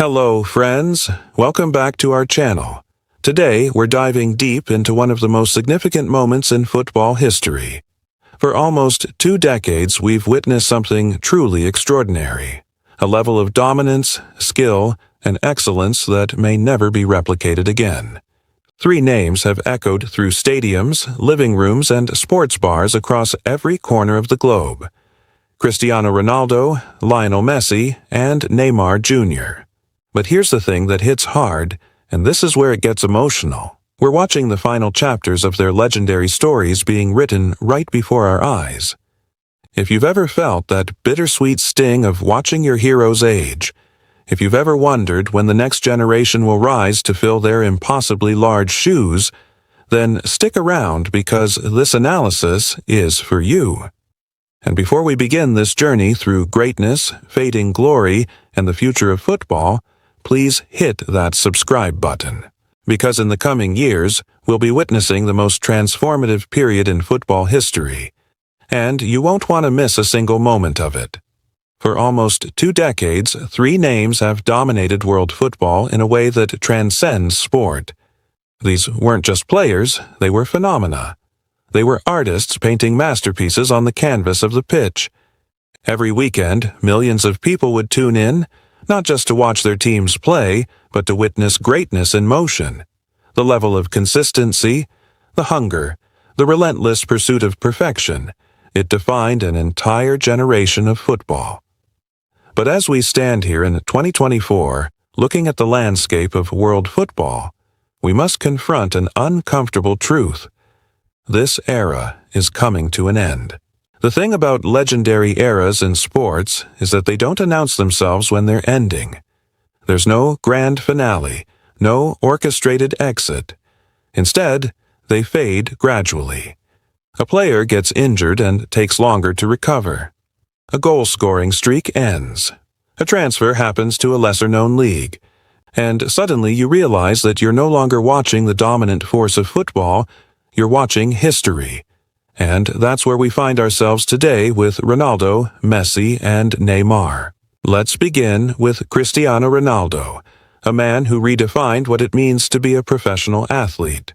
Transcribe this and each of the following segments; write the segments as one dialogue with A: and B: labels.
A: Hello, friends. Welcome back to our channel. Today, we're diving deep into one of the most significant moments in football history. For almost 2 decades, we've witnessed something truly extraordinary. A level of dominance, skill, and excellence that may never be replicated again. 3 names have echoed through stadiums, living rooms, and sports bars across every corner of the globe. Cristiano Ronaldo, Lionel Messi, and Neymar Jr. But here's the thing that hits hard, and this is where it gets emotional. We're watching the final chapters of their legendary stories being written right before our eyes. If you've ever felt that bittersweet sting of watching your heroes age, if you've ever wondered when the next generation will rise to fill their impossibly large shoes, then stick around because this analysis is for you. And before we begin this journey through greatness, fading glory, and the future of football, please hit that subscribe button. Because in the coming years, we'll be witnessing the most transformative period in football history. And you won't want to miss a single moment of it. For almost 2 decades, 3 names have dominated world football in a way that transcends sport. These weren't just players, they were phenomena. They were artists painting masterpieces on the canvas of the pitch. Every weekend, millions of people would tune in, not just to watch their teams play, but to witness greatness in motion. The level of consistency, the hunger, the relentless pursuit of perfection, it defined an entire generation of football. But as we stand here in 2024, looking at the landscape of world football, we must confront an uncomfortable truth. This era is coming to an end. The thing about legendary eras in sports is that they don't announce themselves when they're ending. There's no grand finale, no orchestrated exit. Instead, they fade gradually. A player gets injured and takes longer to recover. A goal-scoring streak ends. A transfer happens to a lesser-known league. And suddenly you realize that you're no longer watching the dominant force of football, you're watching history. And that's where we find ourselves today with Ronaldo, Messi, and Neymar. Let's begin with Cristiano Ronaldo, a man who redefined what it means to be a professional athlete.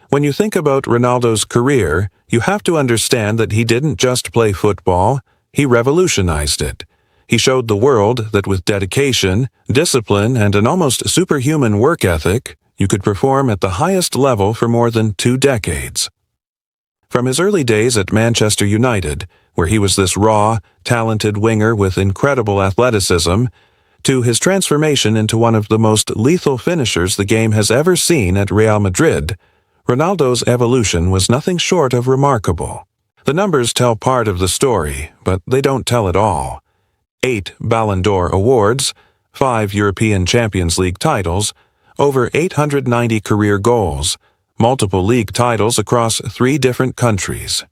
A: When you think about Ronaldo's career, you have to understand that he didn't just play football, he revolutionized it. He showed the world that with dedication, discipline, and an almost superhuman work ethic, you could perform at the highest level for more than 2 decades. From his early days at Manchester United, where he was this raw, talented winger with incredible athleticism, to his transformation into one of the most lethal finishers the game has ever seen at Real Madrid, Ronaldo's evolution was nothing short of remarkable. The numbers tell part of the story, but they don't tell it all. 8 Ballon d'Or awards, 5 European Champions League titles, over 890 career goals, multiple league titles across 3 different countries.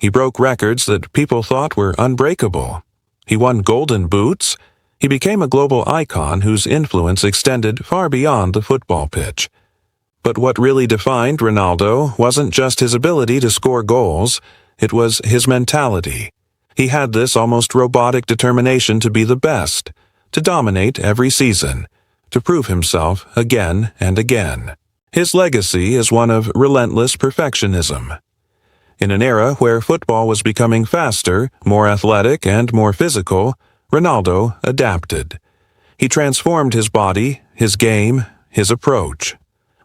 A: He broke records that people thought were unbreakable. He won golden boots. He became a global icon whose influence extended far beyond the football pitch. But what really defined Ronaldo wasn't just his ability to score goals, it was his mentality. He had this almost robotic determination to be the best, to dominate every season, to prove himself again and again. His legacy is one of relentless perfectionism. In an era where football was becoming faster, more athletic, and more physical, Ronaldo adapted. He transformed his body, his game, his approach.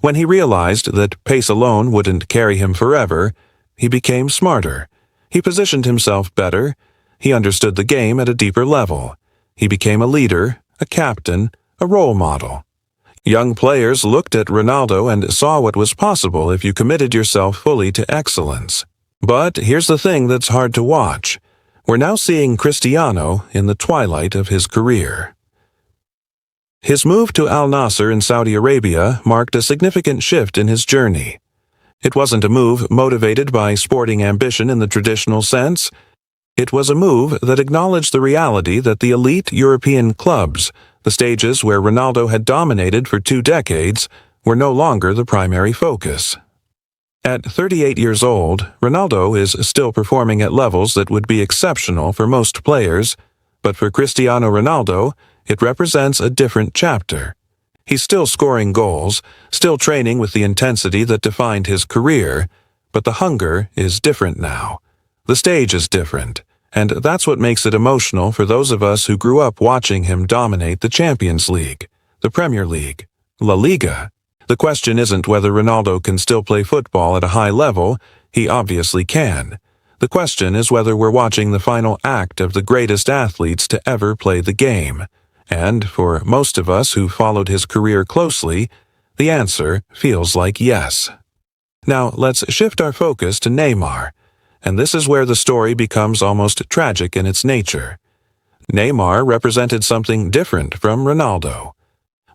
A: When he realized that pace alone wouldn't carry him forever, he became smarter. He positioned himself better. He understood the game at a deeper level. He became a leader, a captain, a role model. Young players looked at Ronaldo and saw what was possible if you committed yourself fully to excellence. But here's the thing that's hard to watch. We're now seeing Cristiano in the twilight of his career. His move to Al Nassr in Saudi Arabia marked a significant shift in his journey. It wasn't a move motivated by sporting ambition in the traditional sense. It was a move that acknowledged the reality that the elite European clubs, the stages where Ronaldo had dominated for 2 decades, were no longer the primary focus. At 38 years old, Ronaldo is still performing at levels that would be exceptional for most players, but for Cristiano Ronaldo, It represents a different chapter. He's still scoring goals, still training with the intensity that defined his career, but the hunger is different now. The stage is different, and that's what makes it emotional for those of us who grew up watching him dominate the Champions League, the Premier League, La Liga. The question isn't whether Ronaldo can still play football at a high level. He obviously can. The question is whether we're watching the final act of the greatest athletes to ever play the game. And for most of us who followed his career closely, the answer feels like yes. Now let's shift our focus to Neymar, and this is where the story becomes almost tragic in its nature. Neymar represented something different from Ronaldo.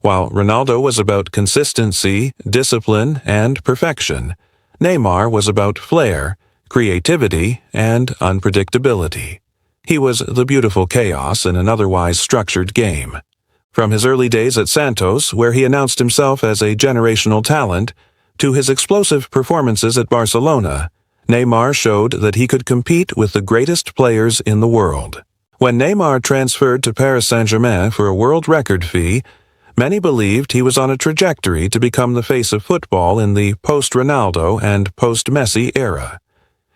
A: While Ronaldo was about consistency, discipline, and perfection, Neymar was about flair, creativity, and unpredictability. He was the beautiful chaos in an otherwise structured game. From his early days at Santos, where he announced himself as a generational talent, to his explosive performances at Barcelona, Neymar showed that he could compete with the greatest players in the world. When Neymar transferred to Paris Saint-Germain for a world record fee, many believed he was on a trajectory to become the face of football in the post-Ronaldo and post-Messi era.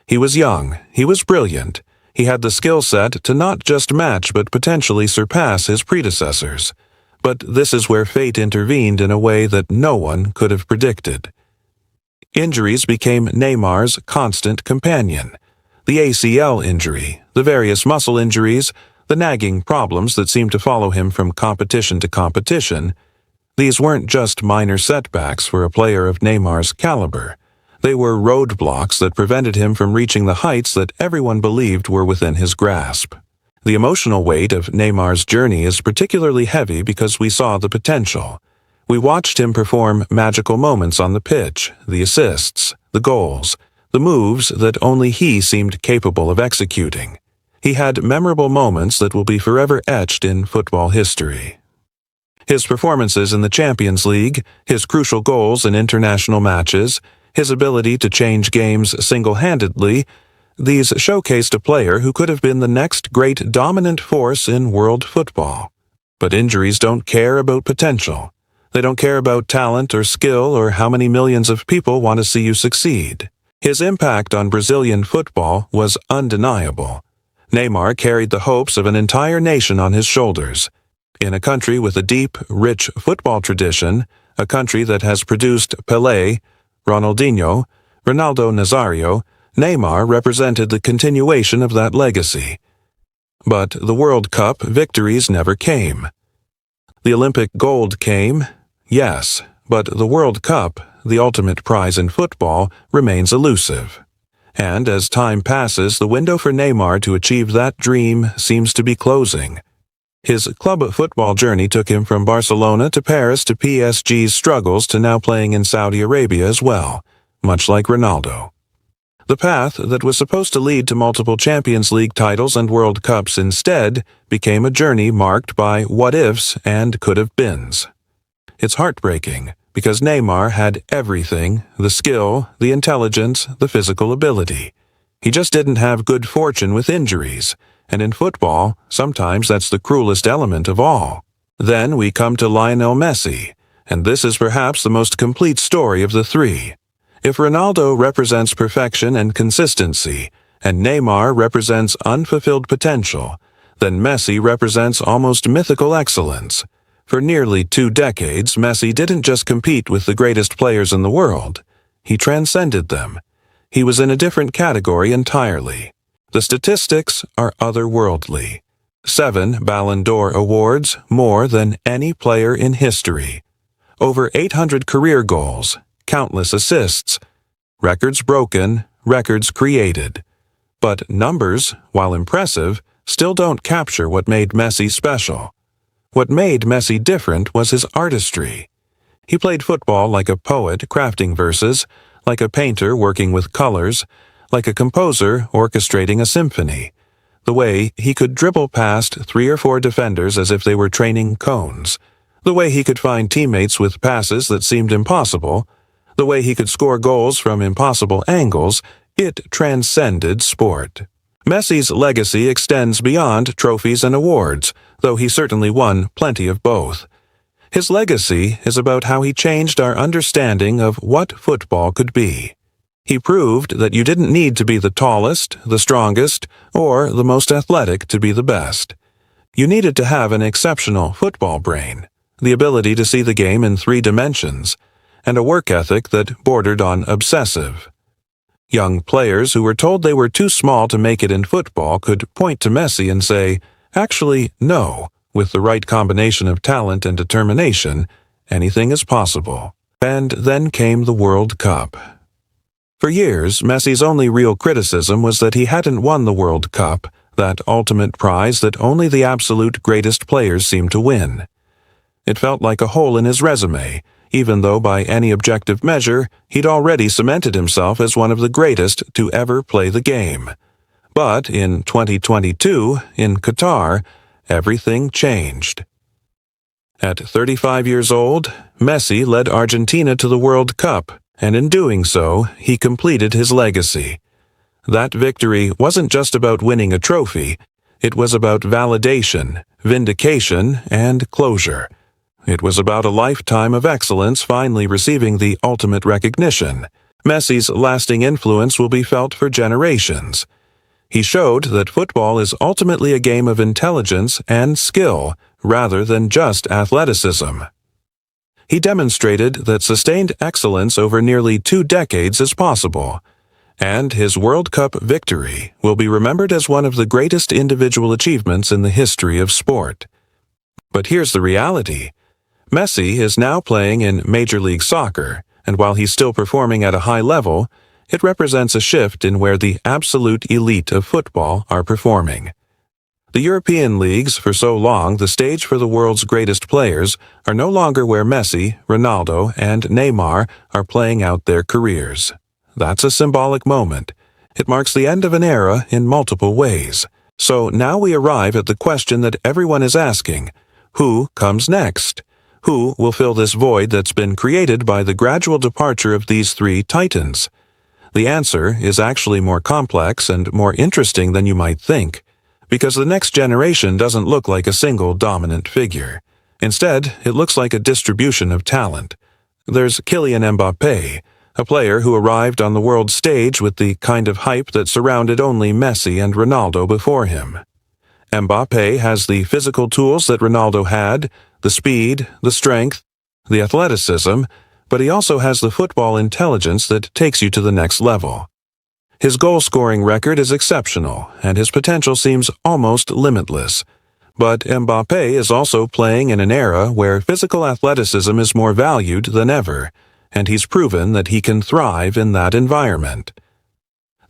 A: He was young, he was brilliant, he had the skill set to not just match but potentially surpass his predecessors. But this is where fate intervened in a way that no one could have predicted. Injuries became Neymar's constant companion. The ACL injury, the various muscle injuries, the nagging problems that seemed to follow him from competition to competition, these weren't just minor setbacks for a player of Neymar's caliber. They were roadblocks that prevented him from reaching the heights that everyone believed were within his grasp. The emotional weight of Neymar's journey is particularly heavy because we saw the potential. We watched him perform magical moments on the pitch, the assists, the goals, the moves that only he seemed capable of executing. He had memorable moments that will be forever etched in football history. His performances in the Champions League, his crucial goals in international matches, his ability to change games single-handedly, these showcased a player who could have been the next great dominant force in world football. But injuries don't care about potential. They don't care about talent or skill or how many millions of people want to see you succeed. His impact on Brazilian football was undeniable. Neymar carried the hopes of an entire nation on his shoulders. In a country with a deep, rich football tradition, a country that has produced Pelé, Ronaldinho, Ronaldo Nazario, Neymar represented the continuation of that legacy. But the World Cup victories never came. The Olympic gold came, yes, but the World Cup, the ultimate prize in football, remains elusive. And as time passes, the window for Neymar to achieve that dream seems to be closing. His club football journey took him from Barcelona to Paris to PSG's struggles to now playing in Saudi Arabia as well, much like Ronaldo. The path that was supposed to lead to multiple Champions League titles and World Cups instead became a journey marked by what-ifs and could-have-beens. It's heartbreaking, because Neymar had everything, the skill, the intelligence, the physical ability. He just didn't have good fortune with injuries. And in football, sometimes that's the cruelest element of all. Then we come to Lionel Messi, and this is perhaps the most complete story of the three. If Ronaldo represents perfection and consistency, and Neymar represents unfulfilled potential, then Messi represents almost mythical excellence. For nearly 2 decades, Messi didn't just compete with the greatest players in the world. He transcended them. He was in a different category entirely. The statistics are otherworldly. 7 Ballon d'Or awards, more than any player in history. Over 800 career goals, countless assists. Records broken, records created. But numbers, while impressive, still don't capture what made Messi special. What made Messi different was his artistry. He played football like a poet crafting verses, like a painter working with colors, like a composer orchestrating a symphony. The way he could dribble past 3 or 4 defenders as if they were training cones. The way he could find teammates with passes that seemed impossible. The way he could score goals from impossible angles. It transcended sport. Messi's legacy extends beyond trophies and awards, though he certainly won plenty of both. His legacy is about how he changed our understanding of what football could be. He proved that you didn't need to be the tallest, the strongest, or the most athletic to be the best. You needed to have an exceptional football brain, the ability to see the game in 3 dimensions, and a work ethic that bordered on obsessive. Young players who were told they were too small to make it in football could point to Messi and say, "Actually, no, with the right combination of talent and determination, anything is possible." And then came the World Cup. For years, Messi's only real criticism was that he hadn't won the World Cup, that ultimate prize that only the absolute greatest players seem to win. It felt like a hole in his resume, even though by any objective measure, he'd already cemented himself as one of the greatest to ever play the game. But in 2022, in Qatar, everything changed. At 35 years old, Messi led Argentina to the World Cup, and in doing so, he completed his legacy. That victory wasn't just about winning a trophy, it was about validation, vindication, and closure. It was about a lifetime of excellence finally receiving the ultimate recognition. Messi's lasting influence will be felt for generations. He showed that football is ultimately a game of intelligence and skill rather than just athleticism. He demonstrated that sustained excellence over nearly 2 decades is possible, and his World Cup victory will be remembered as one of the greatest individual achievements in the history of sport. But here's the reality. Messi is now playing in Major League Soccer, and while he's still performing at a high level, it represents a shift in where the absolute elite of football are performing. The European leagues, for so long the stage for the world's greatest players, are no longer where Messi, Ronaldo, and Neymar are playing out their careers. That's a symbolic moment. It marks the end of an era in multiple ways. So now we arrive at the question that everyone is asking: who comes next? Who will fill this void that's been created by the gradual departure of these 3 titans? The answer is actually more complex and more interesting than you might think, because the next generation doesn't look like a single dominant figure. Instead, it looks like a distribution of talent. There's Kylian Mbappé, a player who arrived on the world stage with the kind of hype that surrounded only Messi and Ronaldo before him. Mbappé has the physical tools that Ronaldo had, the speed, the strength, the athleticism, but he also has the football intelligence that takes you to the next level. His goal-scoring record is exceptional, and his potential seems almost limitless. But Mbappé is also playing in an era where physical athleticism is more valued than ever, and he's proven that he can thrive in that environment.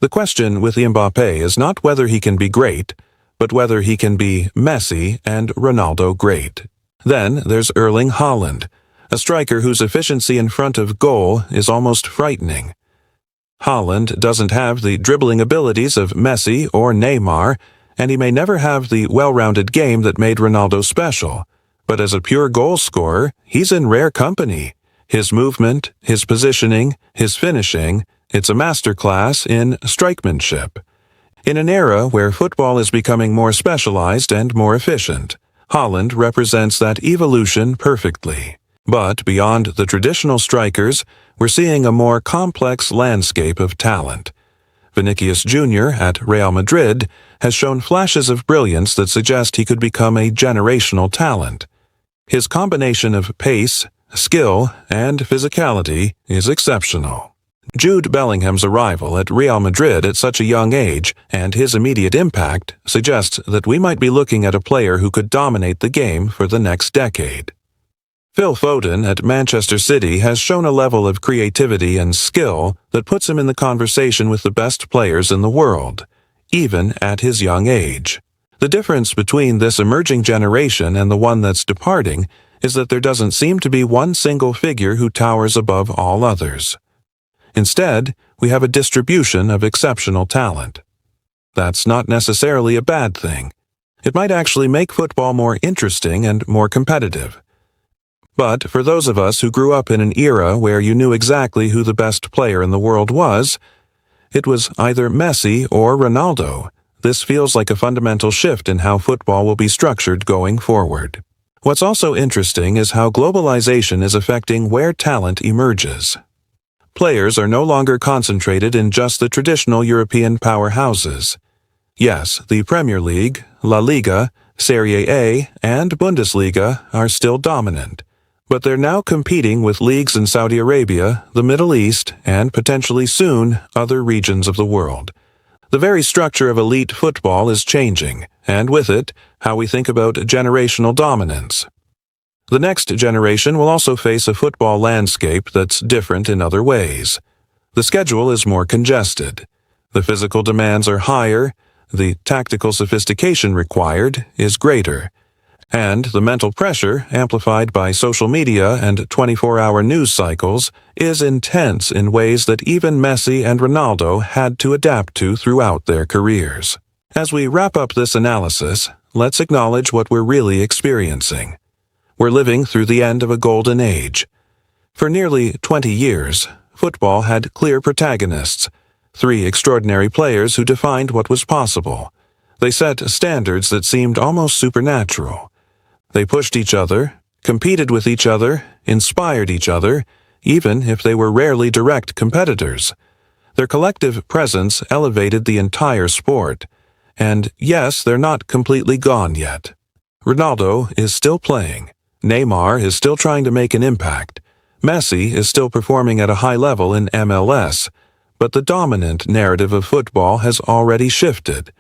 A: The question with Mbappé is not whether he can be great, but whether he can be Messi and Ronaldo great. Then there's Erling Haaland, a striker whose efficiency in front of goal is almost frightening. Haaland doesn't have the dribbling abilities of Messi or Neymar, and he may never have the well-rounded game that made Ronaldo special. But as a pure goal scorer, he's in rare company. His movement, his positioning, his finishing, it's a masterclass in strikemanship. In an era where football is becoming more specialized and more efficient, Haaland represents that evolution perfectly. But beyond the traditional strikers, we're seeing a more complex landscape of talent. Vinicius Jr. at Real Madrid has shown flashes of brilliance that suggest he could become a generational talent. His combination of pace, skill, and physicality is exceptional. Jude Bellingham's arrival at Real Madrid at such a young age and his immediate impact suggests that we might be looking at a player who could dominate the game for the next decade. Phil Foden at Manchester City has shown a level of creativity and skill that puts him in the conversation with the best players in the world, even at his young age. The difference between this emerging generation and the one that's departing is that there doesn't seem to be one single figure who towers above all others. Instead, we have a distribution of exceptional talent. That's not necessarily a bad thing. It might actually make football more interesting and more competitive. But for those of us who grew up in an era where you knew exactly who the best player in the world was, it was either Messi or Ronaldo. This feels like a fundamental shift in how football will be structured going forward. What's also interesting is how globalization is affecting where talent emerges. Players are no longer concentrated in just the traditional European powerhouses. Yes, the Premier League, La Liga, Serie A, and Bundesliga are still dominant, but they're now competing with leagues in Saudi Arabia, the Middle East, and potentially soon other regions of the world. The very structure of elite football is changing, and with it, how we think about generational dominance. The next generation will also face a football landscape that's different in other ways. The schedule is more congested. The physical demands are higher, the tactical sophistication required is greater, and the mental pressure, amplified by social media and 24-hour news cycles, is intense in ways that even Messi and Ronaldo had to adapt to throughout their careers. As we wrap up this analysis, let's acknowledge what we're really experiencing. We're living through the end of a golden age. For nearly 20 years, football had clear protagonists, 3 extraordinary players who defined what was possible. They set standards that seemed almost supernatural. They pushed each other, competed with each other, inspired each other, even if they were rarely direct competitors. Their collective presence elevated the entire sport. And yes, they're not completely gone yet. Ronaldo is still playing. Neymar is still trying to make an impact. Messi is still performing at a high level in MLS. But the dominant narrative of football has already shifted.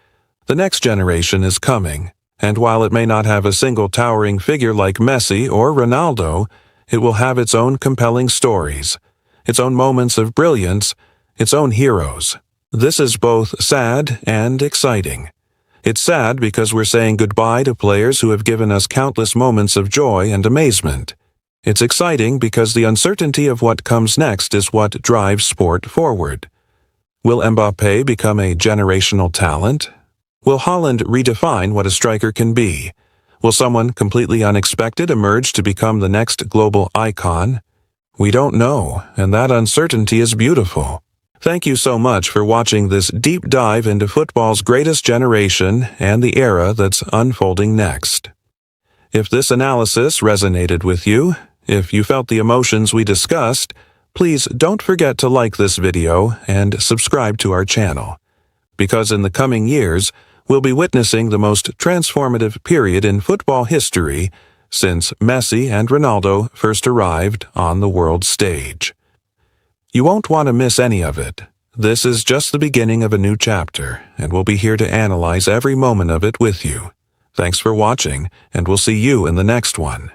A: The next generation is coming. And while it may not have a single towering figure like Messi or Ronaldo, it will have its own compelling stories, its own moments of brilliance, its own heroes. This is both sad and exciting. It's sad because we're saying goodbye to players who have given us countless moments of joy and amazement. It's exciting because the uncertainty of what comes next is what drives sport forward. Will Mbappé become a generational talent? Will Haaland redefine what a striker can be? Will someone completely unexpected emerge to become the next global icon? We don't know, and that uncertainty is beautiful. Thank you so much for watching this deep dive into football's greatest generation and the era that's unfolding next. If this analysis resonated with you, if you felt the emotions we discussed, please don't forget to like this video and subscribe to our channel. Because in the coming years, we'll be witnessing the most transformative period in football history since Messi and Ronaldo first arrived on the world stage. You won't want to miss any of it. This is just the beginning of a new chapter, and we'll be here to analyze every moment of it with you. Thanks for watching, and we'll see you in the next one.